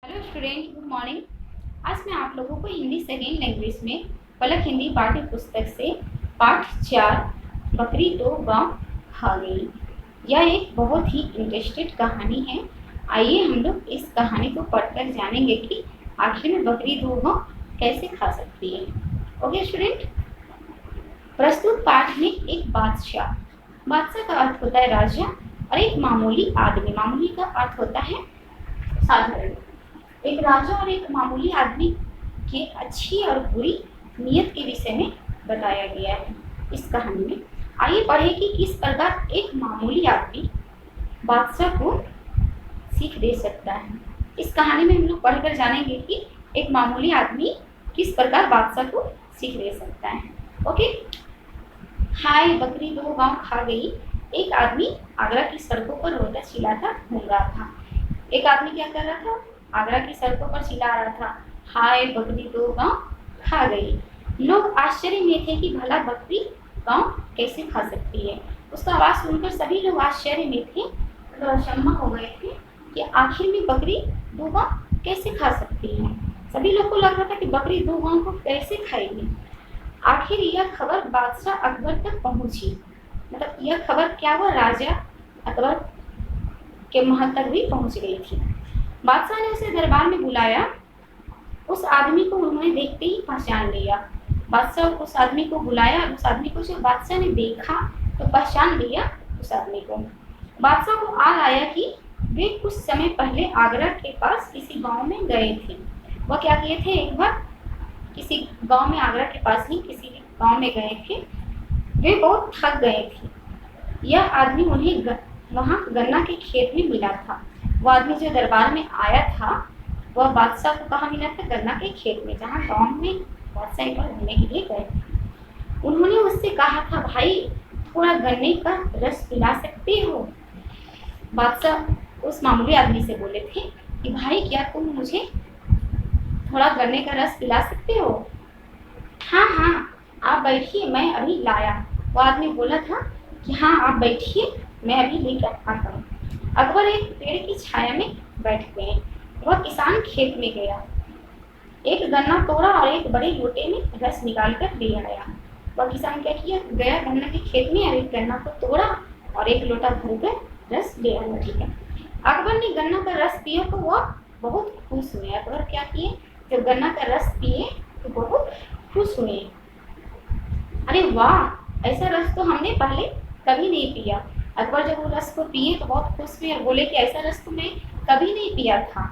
Hello student, good morning. आज मैं आप लोगों को हिंदी सेकेंड लैंग्वेज में पलक हिंदी पाठ्य पुस्तक से पाठ 4 बकरी दो गांव खा गई। यह एक बहुत ही इंटरेस्टेड कहानी है। आइए हम लोग इस कहानी को पढ़कर जानेंगे कि आखिर में बकरी दो गांव कैसे खा सकती है। ओके स्टूडेंट, प्रस्तुत पाठ में एक बादशाह, बादशाह का अर्थ होता है राजा, और एक मामूली आदमी, मामूली का अर्थ होता है साधारण। एक राजा और एक मामूली आदमी की अच्छी और बुरी नीयत के विषय में बताया गया है इस कहानी में। आइए पढ़ें कि किस प्रकार एक मामूली आदमी बादशाह को सीख दे सकता है। इस कहानी में हम लोग पढ़कर जानेंगे कि एक मामूली आदमी किस प्रकार बादशाह को सीख दे सकता है। ओके, हाय बकरी दो गांव खा गई। एक आदमी आगरा की सड़कों पर रोता चिल्लाता घूम रहा था। एक आदमी क्या कर रहा था? आगरा की सड़कों पर चिल्ला रहा था, हाय बकरी दो गांव खा गई। लोग आश्चर्य में थे कि भला बकरी गांव कैसे खा सकती है। उसका आवाज सुनकर सभी लोग आश्चर्य में थे, अचंभा हो गए थे कि आखिर में बकरी दो गांव कैसे खा सकती है। सभी लोग को लग रहा था कि बकरी दो गांव को कैसे खाएगी। आखिर यह खबर बादशाह अकबर तक पहुंची। मतलब यह खबर क्या हुआ, राजा अकबर के महल तक भी पहुंच गई थी। बादशाह ने उसे दरबार में बुलाया। उस आदमी को उन्होंने देखते ही पहचान लिया। बादशाह उस आदमी को बुलाया और उस आदमी को जब बादशाह ने देखा तो पहचान लिया उस आदमी को। बादशाह को याद आया कि वे कुछ समय पहले आगरा के पास किसी गांव में गए थे। वह क्या किए थे, एक बार किसी गांव में, आगरा के पास ही किसी गांव में गए थे। वे बहुत थक गए थे। यह आदमी उन्हें वहाँ गन्ना के खेत में मिला था। वह आदमी जो दरबार में आया था वह बादशाह को कहाँ मिला था? गन्ना के खेत में, जहाँ गांव में बादशाह एक बार घूमने के लिए गए थे। उन्होंने उससे कहा था, भाई थोड़ा गन्ने का रस पिला सकते हो? बादशाह उस मामूली आदमी से बोले थे कि भाई क्या तुम मुझे थोड़ा गन्ने का रस पिला सकते हो? हाँ हाँ, आप बैठिए, मैं अभी लाया। वो आदमी बोला था कि हाँ आप बैठिए, मैं अभी लेकर आता हूँ। अकबर एक पेड़ की छाया में बैठ गए। वह किसान खेत में गया, एक गन्ना तोड़ा और एक बड़े लोटे में रस निकाल कर ले आया। वह किसान क्या किया, गया गन्ना के खेत में और एक गन्ना को तोड़ा और एक लोटा भरकर रस ले आया। ठीक है, अकबर ने गन्ना का रस पिया तो वह बहुत खुश हुए। अकबर क्या किए, जब गन्ना का रस पिए तो बहुत खुश हुए। अरे वाह, ऐसा रस तो हमने पहले कभी नहीं पिया। अकबर जब वो रस को पिए तो बहुत खुश हुए और बोले कि ऐसा रस तो मैं कभी नहीं पिया था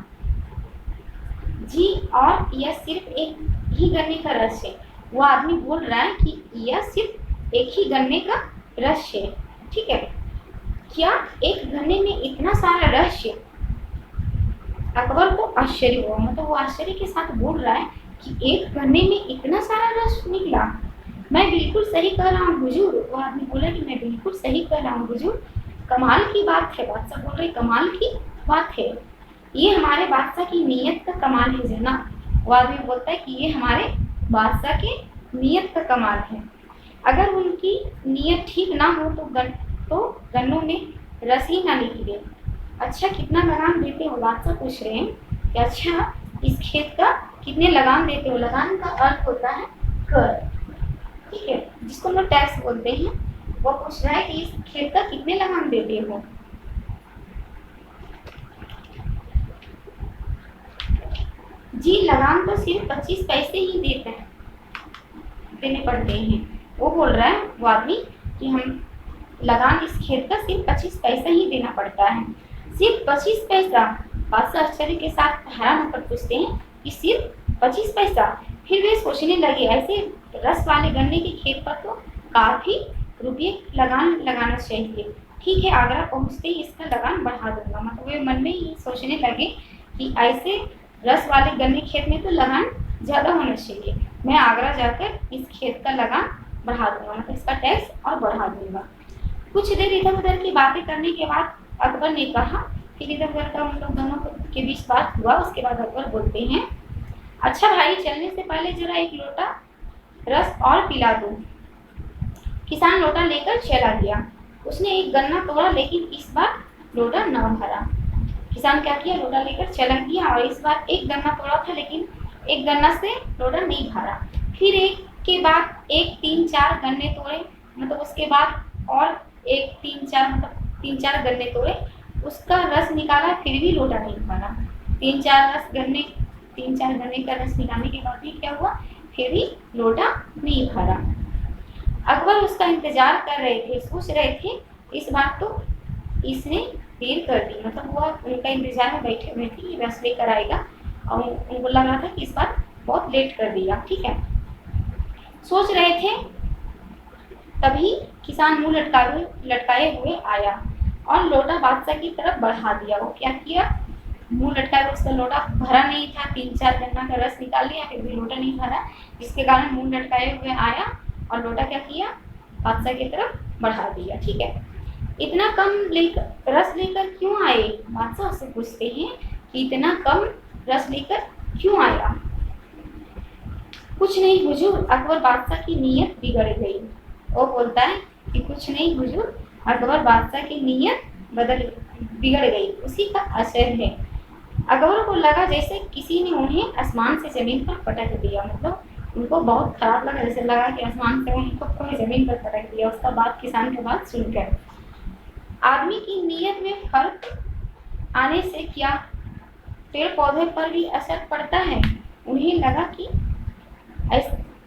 जी, और यह सिर्फ एक ही गन्ने का रस है। वो आदमी बोल रहा है कि यह सिर्फ एक ही गन्ने का रस है। ठीक है, क्या एक गन्ने में इतना सारा रस है? अकबर को आश्चर्य हुआ। मतलब वो आश्चर्य के साथ बोल रहा है कि एक गन्ने में इतना सारा रस निकला। मैं बिल्कुल सही कह रहा हूँ हुजूर। वो आदमी बोला कि मैं बिल्कुल सही कह रहा हूँ हुजूर, कमाल की बात है। बादशाह बोल रहे कमाल की बात है, ये हमारे बादशाह की नीयत का कमाल है जनाब। वो आदमी बोलता है कि ये हमारे बादशाह के नीयत का कमाल है। अगर उनकी नीयत ठीक ना हो तो गन्नों में रस ही ना निकले। अच्छा कितना लगान देते हो? बादशाह पूछ रहे हैं कि अच्छा इस खेत का कितने लगान देते हो? लगान का अर्थ होता है कर, ठीक है, जिसको हम लोग टैक्स बोलते हैं। वो पूछ रहा है कि इस खेत का कितने लगान देते हो? जी लगान तो सिर्फ 25 पैसे ही देने पड़ते हैं। वो बोल रहा है वो आदमी कि हम लगान इस खेत का सिर्फ 25 पैसा ही देना पड़ता है। सिर्फ 25 पैसा? बादशाह आश्चर्य के साथ हैरान होकर पूछते हैं कि सिर्फ 25 पैसा? फिर वे सोचने लगे ऐसे रस वाले गन्ने के खेत पर तो काफी रुपये लगान लगाना चाहिए। ठीक है, आगरा पहुंचते ही इसका लगान बढ़ा दूंगा। मतलब वे मन में ही सोचने लगे कि ऐसे रस वाले गन्ने खेत में तो लगान ज्यादा होना चाहिए। मैं आगरा जाकर इस खेत का लगान बढ़ा दूंगा, मतलब इसका टैक्स और बढ़ा दूंगा। कुछ देर इधर उधर की बातें करने के बाद अकबर ने कहा कि इधर उधर का उन लोग दोनों के बीच बात हुआ। उसके बाद अकबर बोलते हैं, अच्छा भाई चलने से पहले जरा एक लोटा रस और पिला दो। किसान लोटा लेकर चला गया। उसने एक गन्ना तोड़ा लेकिन इस बार लोटा न भरा। किसान क्या किया, लोटा लेकर चला गया और इस बार एक गन्ना तोड़ा था, लेकिन एक गन्ना से लोटा नहीं भरा। फिर एक के बाद एक 3-4 गन्ने तोड़े, मतलब उसके बाद और एक 3-4 मतलब 3-4 गन्ने तोड़े, उसका रस निकाला, फिर भी लोटा नहीं भरा। 3-4 गन्ने का रस निकालने के बाद भी क्या हुआ, फिर भी लोटा नहीं भरा। अकबर उसका इंतजार कर रहे थे, सोच रहे थे इस बार तो इसने देर कर दी, मतलब वो उनका इंतजार में बैठे हुए थे कि रस लेकर आएगा, और उनको लग रहा था कि इस बार बहुत लेट कर दिया। ठीक है, सोच रहे थे, तभी किसान मुंह लटकाए हुए आया और लोटा बादशाह की तरफ बढ़ा दिया। वो क्या किया, मुंह लटकाए हुए, उसका लोटा भरा नहीं था, 3-4 गन्ना का रस निकाल लिया, फिर भी लोटा नहीं भरा, जिसके कारण मुंह लटकाए हुए आया और लोटा क्या किया, बादशाह की तरफ बढ़ा दिया। ठीक है, इतना कम रस लेकर क्यों आए, बादशाह उससे पूछते हैं कि इतना कम रस लेकर क्यों आया। कुछ नहीं हुजूर, अकबर बादशाह की नीयत बिगड़ गई। वो बोलता है कि कुछ नहीं हुजूर, अकबर बादशाह की नीयत बिगड़ गई, उसी का असर है। अकबर को लगा जैसे किसी ने उन्हें आसमान से जमीन पर पटक दिया, मतलब उनको बहुत खराब लगा, जैसे लगा कि आसमान से उनको कोई जमीन पर पटक दिया। उसका बात किसान के बात सुनकर, आदमी की नीयत में फर्क आने से क्या पेड़ पौधे पर भी असर पड़ता है। उन्हें लगा कि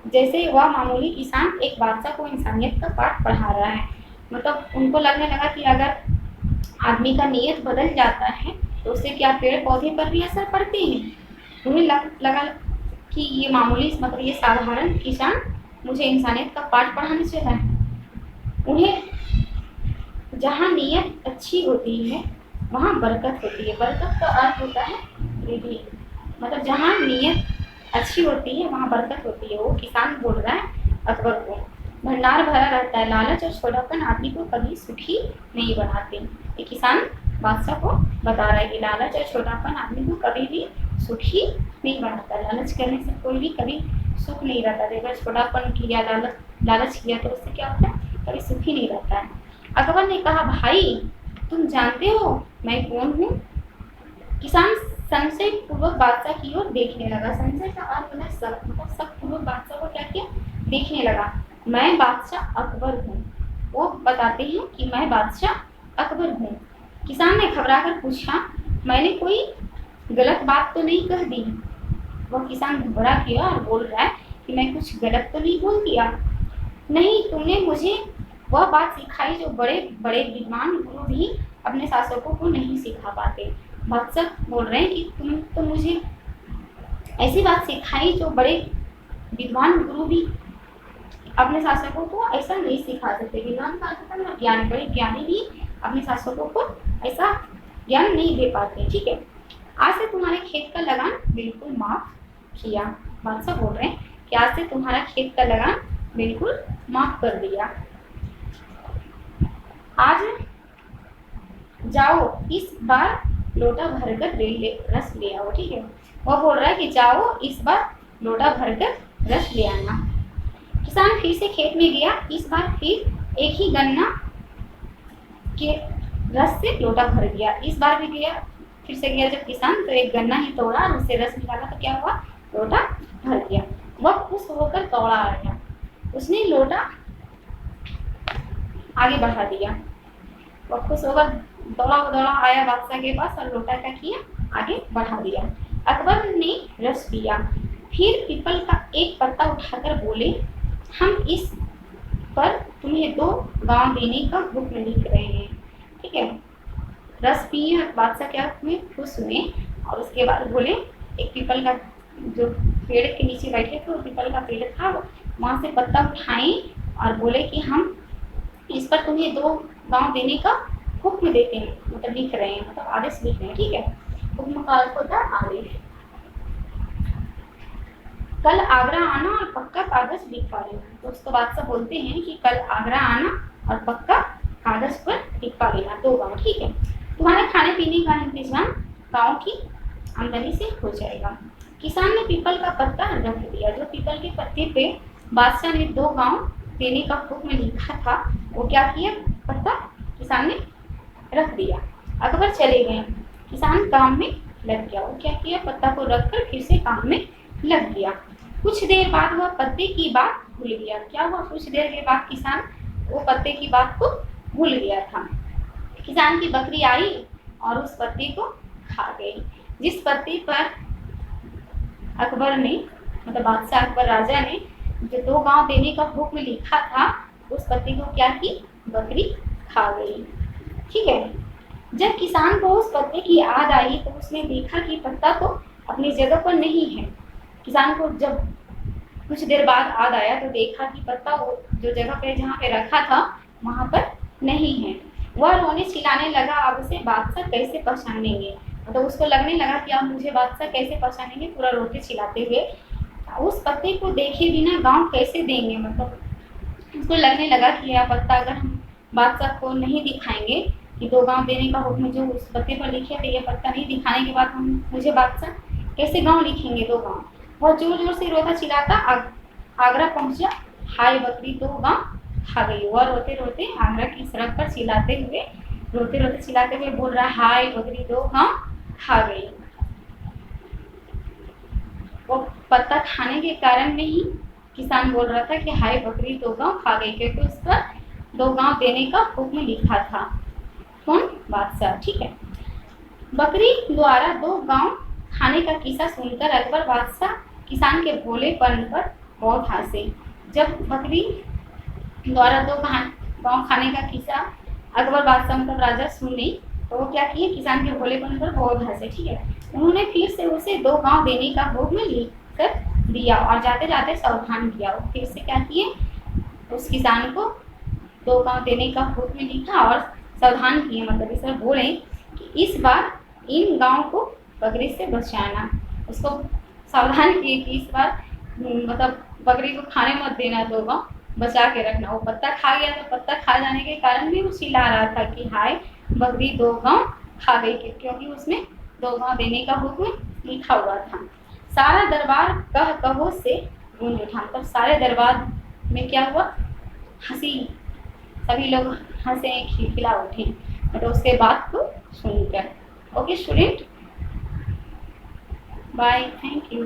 जैसे वह मामूली किसान एक बादशाह को इंसानियत का पाठ पढ़ा रहा है, मतलब उनको लगने लगा कि अगर आदमी का नीयत बदल जाता है तो उससे क्या पेड़ पौधे पर भी असर पड़ते हैं। उन्हें लगा कि ये मामूली, मतलब ये साधारण किसान मुझे इंसानियत का पाठ पढ़ाने चला है। उन्हें जहाँ नीयत अच्छी होती है वहाँ बरकत होती है। बरकत का अर्थ होता है रिद्धि, मतलब जहाँ नीयत अच्छी होती है वहाँ बरकत होती है। वो किसान बोल रहा है अकबर को, भंडार भरा रहता है, लालच और छोटापन आदमी को कभी सुखी नहीं बनाते। ये किसान बादशाह को बता रहा है कि लालच और छोटापन आदमी को कभी भी सुखी नहीं बनाता। लालच करने से कोई भी कभी सुख नहीं रहता। अगर छोटापन किया, लालच किया तो उससे क्या होता है, कभी सुखी नहीं रहता है। अकबर ने कहा, भाई तुम जानते हो मैं कौन हूँ। किसान संशय पूर्वक बादशाह की ओर देखने लगा। संशय का अर्थ है शक, मतलब शक पूर्वक बादशाह को क्या किया, देखने लगा। मैं बादशाह अकबर हूँ। वो बताते हैं कि मैं बादशाह अकबर हूँ। किसान ने घबराकर पूछा, मैंने कोई गलत बात तो नहीं कह दी। वह किसान घबरा गया और बोल रहा है कि मैं कुछ गलत तो नहीं बोल दिया। नहीं, तुमने मुझे वह बात सिखाई जो बड़े बड़े विद्वान गुरु भी अपने शासकों को नहीं सिखा पाते। बादशाह बोल रहे हैं कि तुम तो मुझे ऐसी बात सिखाई जो बड़े विद्वान गुरु भी अपने शासकों को ऐसा नहीं सिखा सकते। विद्वान का अर्थ है ज्ञानी, बड़े ज्ञानी भी अपने शासकों को ऐसा ज्ञान नहीं दे पाते। ठीक है, आज से तुम्हारे खेत का लगान बिल्कुल माफ किया। बादशाह बोल रहे हैं कि आज से तुम्हारा खेत का लगान बिल्कुल माफ कर दिया। आज जाओ इस बार लोटा भरकर रस ले आओ। ठीक है, वो बोल रहा है कि जाओ इस बार लोटा भरकर रस ले आना। किसान फिर से खेत में गया। इस बार फिर एक ही गन्ना के रस से लोटा भर गया। इस बार भी गया, फिर से गया जब किसान, तो एक गन्ना ही तोड़ा और उससे रस निकाला, तो क्या हुआ, लोटा भर गया। वह खुश होकर दौड़ा आया। उसने लोटा आगे बढ़ा दिया। वह खुश होकर दौड़ा आया बादशाह के पास और लोटा क्या किया, आगे बढ़ा दिया। अकबर ने रस पिया। फिर पीपल का एक पत्ता उठाकर बोले, हम इस पर तुम्हें 2 गांव देने का हुक्म लिख रहे हैं। ठीक है, रस पिए बादशाह क्या हुए, खुश हुए, और उसके बाद बोले, एक पीपल का जो पेड़ के नीचे बैठे थे, वो पीपल का पेड़ था, वहाँ से पत्ता उठाए और बोले कि हम इस पर तुम्हें 2 गांव देने का हुक्म देते हैं, मतलब लिख रहे हैं, मतलब आदेश लिख रहे हैं। ठीक है, हुक्म का अर्थ होता है आदेश। कल आगरा आना और पक्का कागज लिखवा लेना। तो उसको बादशाह बोलते हैं कि कल आगरा आना और पक्का कागज पर लिखवा लेना 2 गांव। ठीक है, तुम्हारे खाने पीने का इंतजाम गांव की आमदनी से हो जाएगा। किसान ने पीपल का पत्ता रख दिया। जो पीपल के पत्ते पे बादशाह ने 2 गांव देने का हुक्म लिखा था, वो क्या किया, पत्ता किसान ने रख दिया। अकबर चले गए। किसान काम में लग गया। वो क्या किया, पत्ता को रखकर फिर से काम में लग गया। कुछ देर बाद वह पत्ते की बात भूल गया। क्या हुआ, कुछ देर के बाद किसान वो पत्ते की बात को भूल गया था। किसान की बकरी आई और उस पत्ते को खा गई। जिस पत्ते पर अकबर ने, मतलब बादशाह अकबर राजा ने जो 2 गांव देने का हुक्म लिखा था, उस पत्ते को क्या की, बकरी खा गई। ठीक है। जब किसान को उस पत्ते की याद आई तो उसने देखा कि पत्ता तो अपनी जगह पर नहीं है। किसान को जब कुछ देर बाद याद आया तो देखा कि पत्ता वो जो जगह पे जहाँ पे रखा था वहाँ पर नहीं है। वह रोने चिल्लाने लगा, अब उसे बादशाह कैसे पहचानेंगे, मतलब उसको लगने लगा कि अब मुझे बादशाह कैसे पहचानेंगे, पूरा रोते चिल्लाते हुए। उस पत्ते को देखे बिना गाँव कैसे देंगे, मतलब उसको लगने लगा कि यह पत्ता अगर हम बादशाह को नहीं दिखाएंगे कि 2 गांव देने का हुक्म जो उस पत्ते पर लिखे थे, ये पत्ता नहीं दिखाने के बाद हम मुझे बादशाह कैसे गांव लिखेंगे 2 गांव। वह जोर जोर से रोता चिल्लाता आगरा पहुंचा। हाय बकरी 2 गांव खा गई। वह रोते रोते आगरा की सड़क पर रोते रोते चिल्लाते हुए बोल रहा, हाय बकरी 2 गांव खा गई। वो पत्ता खाने के कारण में ही किसान बोल रहा था कि हाय बकरी 2 गांव खा गई, क्योंकि उस पर 2 गांव देने का हुक्म लिखा था। कौन, बादशाह। ठीक है। बकरी द्वारा 2 गांव खाने का किस्सा सुनकर अकबर बादशाह किसान के भोलेपन पर बहुत हंसे। जब बकरी द्वारा 2 गांव खाने का किस्सा अकबर बादशाह मतलब राजा सुनी तो वो क्या किए, किसान के भोलेपन पर बहुत हंसे। ठीक है। उन्होंने फिर से उसे 2 गांव देने का हुक्म लिख कर दिया और जाते जाते सावधान किया। वो फिर से क्या किए, उस किसान को 2 गांव देने का हुक्म लिखा और सावधान किए, मतलब इस बोले कि इस बार इन गांव को बकरी से बचाना। उसको सावधान किए कि इस बार मतलब बकरी को खाने मत देना, 2 गांव बचा के रखना। वो पत्ता खा गया तो पत्ता खा जाने के कारण भी वो चिल्ला रहा था कि हाय बकरी 2 गांव खा गई, क्योंकि उसमें 2 गांव देने का हुक्म लिखा हुआ था। सारा दरबार कह कहो से गूंज उठा, मतलब सारे दरबार में क्या हुआ, हंसी, सभी लोग हंसे खिलखिला उठे, मतलब उसके बात को सुनकर। Okay student, bye, thank you.